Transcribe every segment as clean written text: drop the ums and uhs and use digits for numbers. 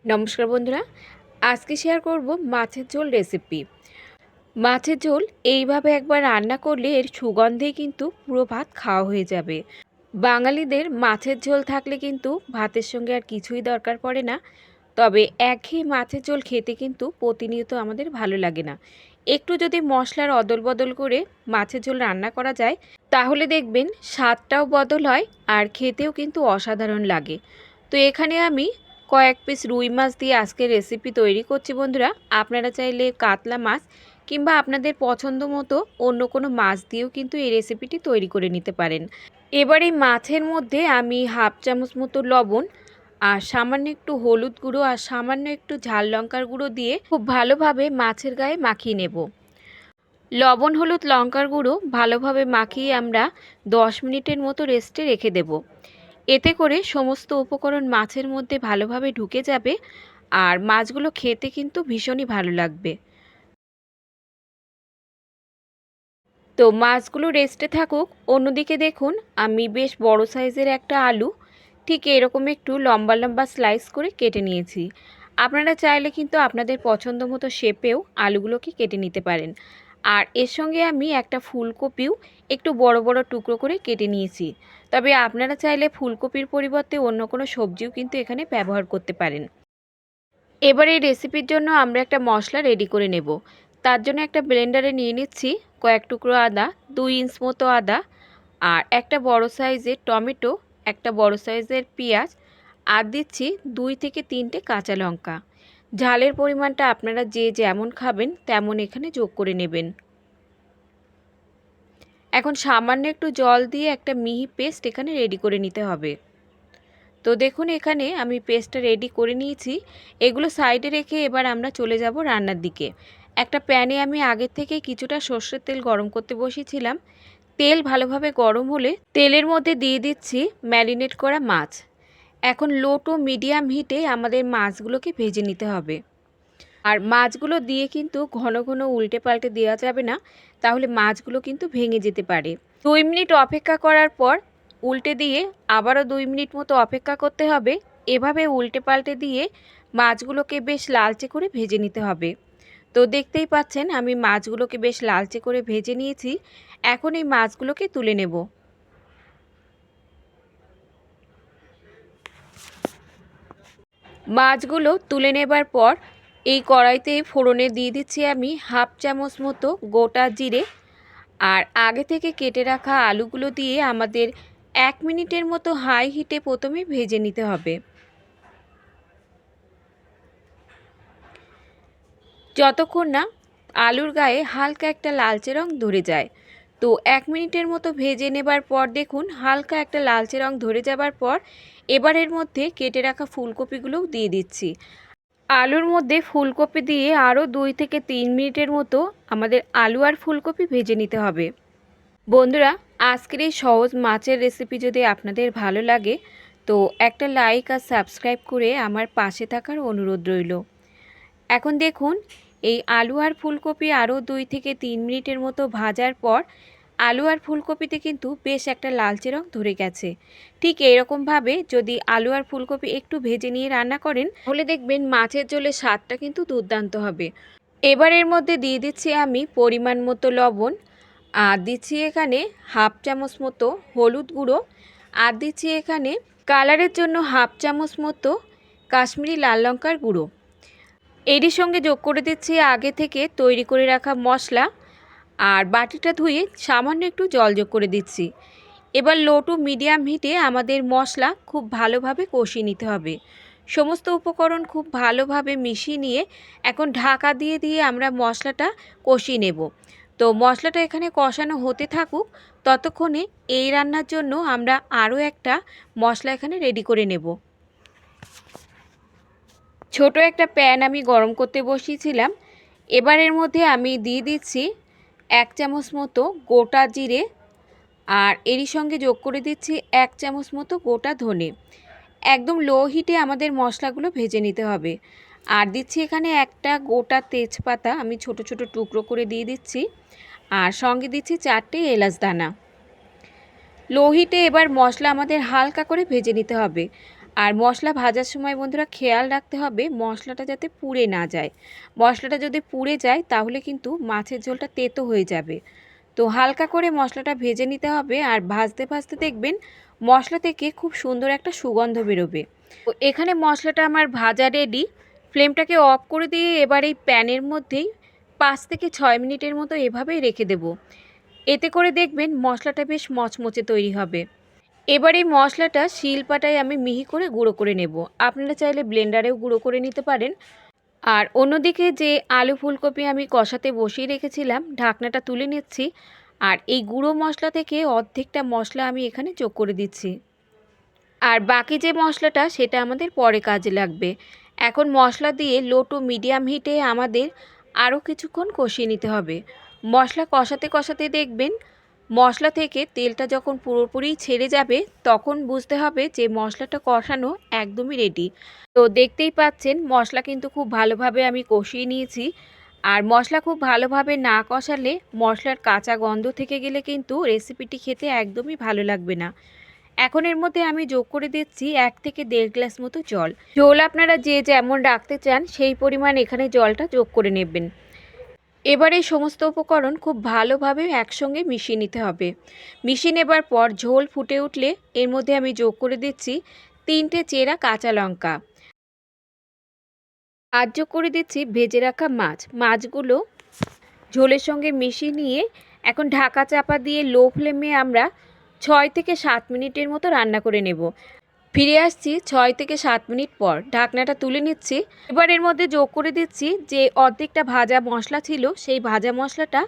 নমস্কার বন্ধুরা, আজকে শেয়ার করব মাছের ঝোল রেসিপি। মাছের ঝোল এইভাবে একবার রান্না করলে এর সুগন্ধেই কিন্তু পুরো ভাত খাওয়া হয়ে যাবে। বাঙালিদের মাছের ঝোল থাকলে কিন্তু ভাতের সঙ্গে আর কিছুই দরকার পড়ে না। তবে একঘেয়ে মাছের ঝোল খেতে কিন্তু প্রতিনিয়ত আমাদের ভালো লাগে না। একটু যদি মশলার অদল বদল করে মাছের ঝোল রান্না করা যায়, তাহলে দেখবেন স্বাদটাও বদল হয় আর খেতেও কিন্তু অসাধারণ লাগে। তো এখানে আমি কয়েক পিস রুই মাছ দিয়ে আজকের রেসিপি তৈরি করছি বন্ধুরা। আপনারা চাইলে কাতলা মাছ কিংবা আপনাদের পছন্দ মতো অন্য কোনো মাছ দিয়েও কিন্তু এই রেসিপিটি তৈরি করে নিতে পারেন। এবার এই মাছের মধ্যে আমি হাফ চামচ মতো লবণ আর সামান্য একটু হলুদ গুঁড়ো আর সামান্য একটু ঝাল লঙ্কার গুঁড়ো দিয়ে খুব ভালোভাবে মাছের গায়ে মাখিয়ে নেব। লবণ হলুদ লঙ্কার গুঁড়ো ভালোভাবে মাখিয়ে আমরা 10 মিনিটের মতো রেস্টে রেখে দেব। এতে করে সমস্ত উপকরণ মাছের মধ্যে ভালোভাবে ঢুকে যাবে আর মাছগুলো খেতে কিন্তু ভীষণই ভালো লাগবে। তো মাছগুলো রেস্টে থাকুক, অন্যদিকে দেখুন আমি বেশ বড় সাইজের একটা আলু ঠিক এরকম একটু লম্বা লম্বা স্লাইস করে কেটে নিয়েছি। আপনারা চাইলে কিন্তু আপনাদের পছন্দ মতো শেপেও আলুগুলোকে কেটে নিতে পারেন। আর এর সঙ্গে আমি একটা ফুলকপিও একটু বড় বড় টুকরো করে কেটে নিয়েছি। তবে আপনারা চাইলে ফুলকপির পরিবর্তে অন্য কোনো সবজিও কিন্তু এখানে ব্যবহার করতে পারেন। এবার এই রেসিপির জন্য আমরা একটা মশলা রেডি করে নেব। তার জন্য একটা ব্লেন্ডারে নিয়ে নিচ্ছি কয়েক টুকরো আদা, 2 ইঞ্চ মতো আদা, আর একটা বড় সাইজের টমেটো, একটা বড় সাইজের পেঁয়াজ, আর দিচ্ছি 2 থেকে 3টে কাঁচা লঙ্কা। ঝালের পরিমাণটা আপনারা যে যেমন খাবেন তেমন এখানে যোগ করে নেবেন। এখন সামান্য একটু জল দিয়ে একটা মিহি পেস্ট এখানে রেডি করে নিতে হবে। তো দেখুন এখানে আমি পেস্টটা রেডি করে নিয়েছি। এগুলো সাইডে রেখে এবার আমরা চলে যাব রান্নার দিকে। একটা প্যানে আমি আগের থেকে কিছুটা সর্ষের তেল গরম করতে বসিয়েছিলাম। তেল ভালোভাবে গরম হলে তেলের মধ্যে দিয়ে দিচ্ছি ম্যারিনেট করা মাছ। এখন লো টু মিডিয়াম হিটে আমাদের মাছগুলোকে ভেজে নিতে হবে। আর মাছগুলো দিয়ে কিন্তু ঘন ঘন উল্টে পাল্টে দেওয়া যাবে না, তাহলে মাছগুলো কিন্তু ভেঙে যেতে পারে। 2 মিনিট অপেক্ষা করার পর উল্টে দিয়ে আবারও 2 মিনিট মতো অপেক্ষা করতে হবে। এভাবে উল্টে পাল্টে দিয়ে মাছগুলোকে বেশ লালচে করে ভেজে নিতে হবে। তো দেখতেই পাচ্ছেন আমি মাছগুলোকে বেশ লালচে করে ভেজে নিয়েছি। এখন এই মাছগুলোকে তুলে নেব। মাছগুলো তুলে নেবার পর এই কড়াইতে ফোড়নে দিয়ে দিচ্ছি আমি হাফ চামচ মতো গোটা জিরে, আর আগে থেকে কেটে রাখা আলুগুলো দিয়ে আমাদের 1 মিনিটের মতো হাই হিটে প্রথমে ভেজে নিতে হবে। যতক্ষণ না আলুর গায়ে হালকা একটা লালচে রং ধরে যায়। তো 1 মিনিটের মতো ভেজে নেবার পর দেখুন হালকা একটা লালচে রং ধরে যাবার পর এবার এর মধ্যে কেটে রাখা ফুলকপিগুলোও দিয়ে দিচ্ছি। আলুর মধ্যে ফুলকপি দিয়ে আরও 2 থেকে 3 মিনিটের মতো আমাদের আলু আর ফুলকপি ভেজে নিতে হবে। বন্ধুরা, আজকের এই সহজ মাছের রেসিপি যদি আপনাদের ভালো লাগে তো একটা লাইক আর সাবস্ক্রাইব করে আমার পাশে থাকার অনুরোধ রইল। এখন দেখুন এই আলু আর ফুলকপি আরও 2 থেকে 3 মিনিটের মতো ভাজার পর আলু আর ফুলকপিতে কিন্তু বেশ একটা লালচে রং ধরে গেছে। ঠিক এইরকমভাবে যদি আলু আর ফুলকপি একটু ভেজে নিয়ে রান্না করেন তাহলে দেখবেন মাছের ঝোলের স্বাদটা কিন্তু দুর্দান্ত হবে। এবার এর মধ্যে দিয়ে দিচ্ছি আমি পরিমাণ মতো লবণ, আর দিচ্ছি এখানে হাফ চামচ মতো হলুদ গুঁড়ো, আর দিচ্ছি এখানে কালারের জন্য হাফ চামচ মতো কাশ্মীরি লাল লঙ্কার গুঁড়ো। এরই সঙ্গে যোগ করে দিচ্ছি আগে থেকে তৈরি করে রাখা মশলা, আর বাটিটা ধুয়ে সামান্য একটু জল যোগ করে দিচ্ছি। এবার লো টু মিডিয়াম হিটে আমাদের মশলা খুব ভালোভাবে কষিয়ে নিতে হবে। সমস্ত উপকরণ খুব ভালোভাবে মিশিয়ে নিয়ে এখন ঢাকা দিয়ে দিয়ে আমরা মশলাটা কষিয়ে নেব। তো মশলাটা এখানে কষানো হতে থাকুক, ততক্ষণে এই রান্নার জন্য আমরা আরও একটা মশলা এখানে রেডি করে নেব। ছোট একটা প্যান আমি গরম করতে বসিয়েছিলাম। এবার এর মধ্যে আমি দিয়ে দিচ্ছি 1 চামচ মতো গোটা জিরে, আর এরই সঙ্গে যোগ করে দিচ্ছি 1 চামচ মতো গোটা ধনে। একদম লো হিটে আমাদের মশলাগুলো ভেজে নিতে হবে। আর দিচ্ছি এখানে একটা গোটা তেজপাতা আমি ছোট ছোট টুকরো করে দিয়ে দিচ্ছি, আর সঙ্গে দিচ্ছি 4টে এলাচ দানা। লো হিটে এবার মশলা আমাদের হালকা করে ভেজে নিতে হবে। আর মশলা ভাজার সময় বন্ধুরা খেয়াল রাখতে হবে মশলাটা যাতে পুড়ে না যায়। মশলাটা যদি পুড়ে যায় তাহলে কিন্তু মাছের ঝোলটা তেতো হয়ে যাবে। তো হালকা করে মশলাটা ভেজে নিতে হবে, আর ভাজতে ভাজতে দেখবেন মশলা থেকে খুব সুন্দর একটা সুগন্ধ বেরোবে। তো এখানে মশলাটা আমার ভাজা রেডি। ফ্লেমটাকে অফ করে দিয়ে এবার এই প্যানের মধ্যেই 5 থেকে 6 মিনিটের মতো এভাবেই রেখে দেব। এতে করে দেখবেন মশলাটা বেশ মচমচে তৈরি হবে। এবার এই মশলাটা শিলপাটায় আমি মিহি করে গুঁড়ো করে নেব। আপনারা চাইলে ব্লেন্ডারেও গুঁড়ো করে নিতে পারেন। আর অন্যদিকে যে আলু ফুলকপি আমি কষাতে বসিয়ে রেখেছিলাম, ঢাকনাটা তুলে নিচ্ছি। আর এই গুঁড়ো মশলা থেকে অর্ধেকটা মশলা আমি এখানে যোগ করে দিচ্ছি। আর বাকি যে মশলাটা সেটা আমাদের পরে কাজে লাগবে। এখন মশলা দিয়ে লো টু মিডিয়াম হিটে আমাদের আরও কিছুক্ষণ কষিয়ে নিতে হবে। মশলা কষাতে কষাতে দেখবেন মশলা থেকে তেলটা যখন পুরোপুরি ছেড়ে যাবে তখন বুঝতে হবে যে মশলাটা কষানো একদমই রেডি। তো দেখতেই পাচ্ছেন মশলা কিন্তু খুব ভালোভাবে আমি কষিয়ে নিয়েছি। আর মশলা খুব ভালোভাবে না কষালে মশলার কাঁচা গন্ধ থেকে গেলে কিন্তু রেসিপিটি খেতে একদমই ভালো লাগবে না। এখন এর মধ্যে আমি যোগ করে দিচ্ছি 1 থেকে 1.5 গ্লাস মতো জল। ঝোল আপনারা যে যেমন রাখতে চান সেই পরিমাণ এখানে জলটা যোগ করে নেবেন। এবার এই সমস্ত উপকরণ খুব ভালোভাবে একসঙ্গে মিশিয়ে নিতে হবে। মিশিয়ে নেবার পর ঝোল ফুটে উঠলে এর মধ্যে আমি যোগ করে দিচ্ছি 3টে চেরা কাঁচা লঙ্কা। আর যোগ করে দিচ্ছি ভেজে রাখা মাছগুলো ঝোলের সঙ্গে মিশিয়ে নিয়ে এখন ঢাকা চাপা দিয়ে লো ফ্লেমে আমরা 6 থেকে 7 মিনিটের মতো রান্না করে নেব। ফিরে আসছি 6 থেকে 7 মিনিট পর। ঢাকনাটা তুলে নিচ্ছি। এবার এর মধ্যে যোগ করে দিচ্ছি যে অর্ধেকটা ভাজা মশলা ছিল সেই ভাজা মশলাটা,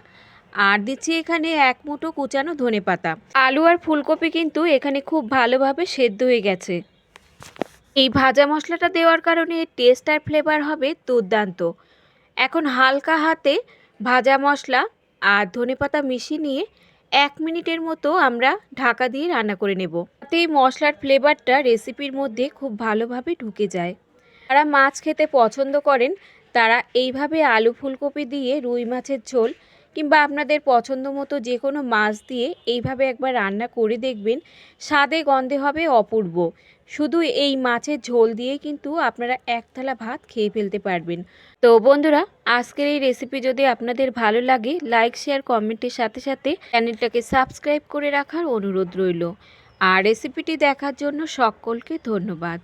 আর দিচ্ছি এখানে 1 মুঠো কুচানো ধনেপাতা। আলু আর ফুলকপি কিন্তু এখানে খুব ভালোভাবে সেদ্ধ হয়ে গেছে। এই ভাজা মশলাটা দেওয়ার কারণে এর টেস্ট আর ফ্লেভার হবে দুর্দান্ত। এখন হালকা হাতে ভাজা মশলা আর ধনেপাতা মিশিয়ে নিয়ে 1 মিনিটের মতো আমরা ঢাকা দিয়ে রান্না করে নেব, যাতে এই মশলার ফ্লেভারটা রেসিপির মধ্যে খুব ভালোভাবে ঢুকে যায়। যারা মাছ খেতে পছন্দ করেন তারা এইভাবে আলু ফুলকপি দিয়ে রুই মাছের ঝোল কিংবা আপনাদের পছন্দ মতো যে কোনো মাছ দিয়ে এইভাবে একবার রান্না করে দেখবেন, স্বাদে গন্ধে হবে অপূর্ব। শুধু এই মাছের ঝোল দিয়ে কিন্তু আপনারা এক থালা ভাত খেয়ে ফেলতে পারবেন। তো বন্ধুরা, আজকের এই রেসিপি যদি আপনাদের ভালো লাগে লাইক শেয়ার কমেন্টের সাথে সাথে চ্যানেলটাকে সাবস্ক্রাইব করে রাখার অনুরোধ রইল। আর রেসিপিটি দেখার জন্য সকলকে ধন্যবাদ।